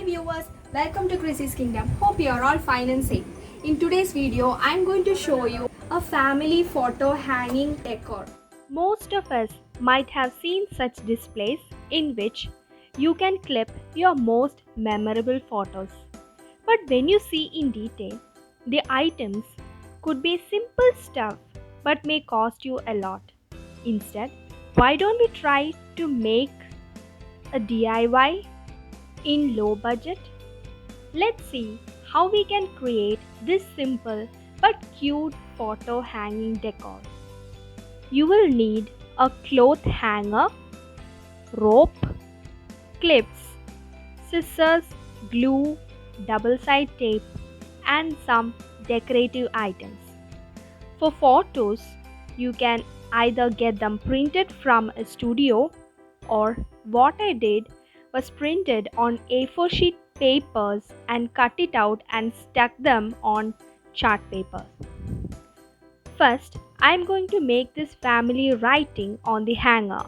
Hey viewers, welcome to Chrissy's Kingdom. Hope you are all fine and safe. In today's video, I'm going to show you a family photo hanging decor. Most of us might have seen such displays in which you can clip your most memorable photos. But when you see in detail, the items could be simple stuff but may cost you a lot. Instead, why don't we try to make a DIY in low budget? Let's see how we can create this simple but cute photo hanging decor. You will need a cloth hanger, rope, clips, scissors, glue, double-side tape, and some decorative items. For photos, you can either get them printed from a studio, or what I did was printed on A4 sheet papers and cut it out and stuck them on chart paper. First, I am going to make this family writing on the hanger.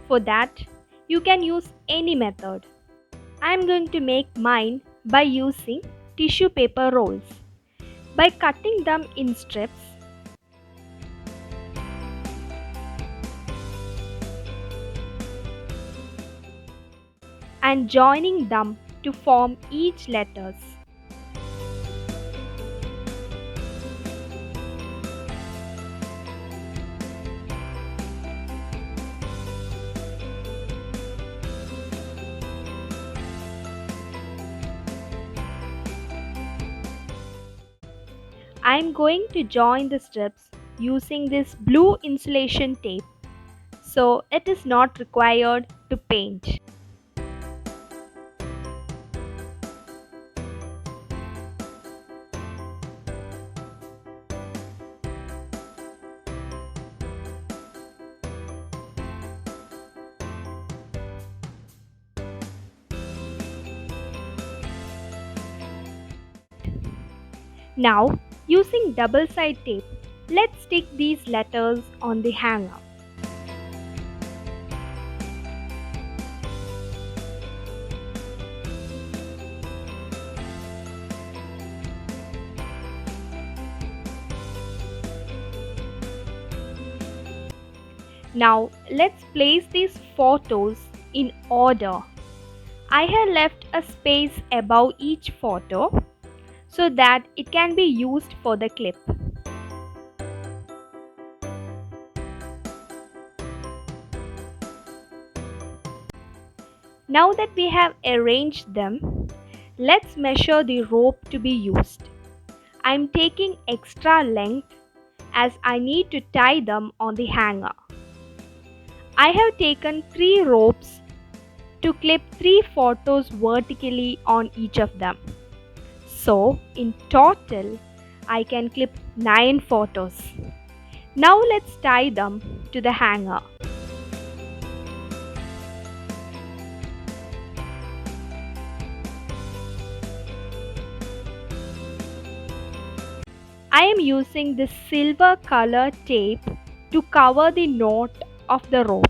For that, you can use any method. I am going to make mine by using tissue paper rolls. By cutting them in strips, and joining them to form each letters. I am going to join the strips using this blue insulation tape, so it is not required to paint. Now, using double-side tape, let's stick these letters on the hanger. Now, let's place these photos in order. I have left a space above each photo so that it can be used for the clip. Now that we have arranged them, let's measure the rope to be used. I am taking extra length as I need to tie them on the hanger. I have taken 3 ropes to clip 3 photos vertically on each of them. So, in total, I can clip 9 photos. Now let's tie them to the hanger. I am using this silver color tape to cover the knot of the rope.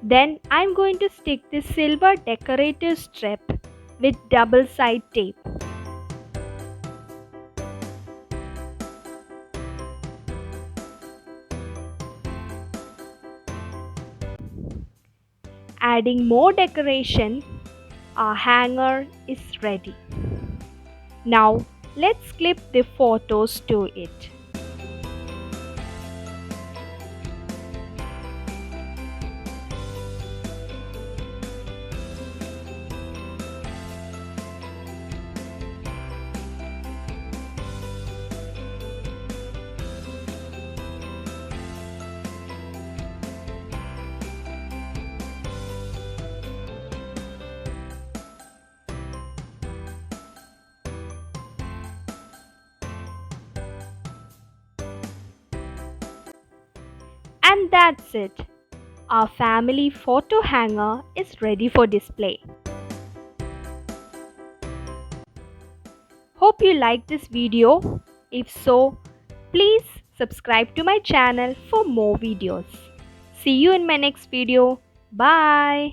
Then I am going to stick this silver decorative strip with double-side tape. Adding more decoration, our hanger is ready. Now let's clip the photos to it. And that's it. Our family photo hanger is ready for display. Hope you liked this video. If so, please subscribe to my channel for more videos. See you in my next video. Bye.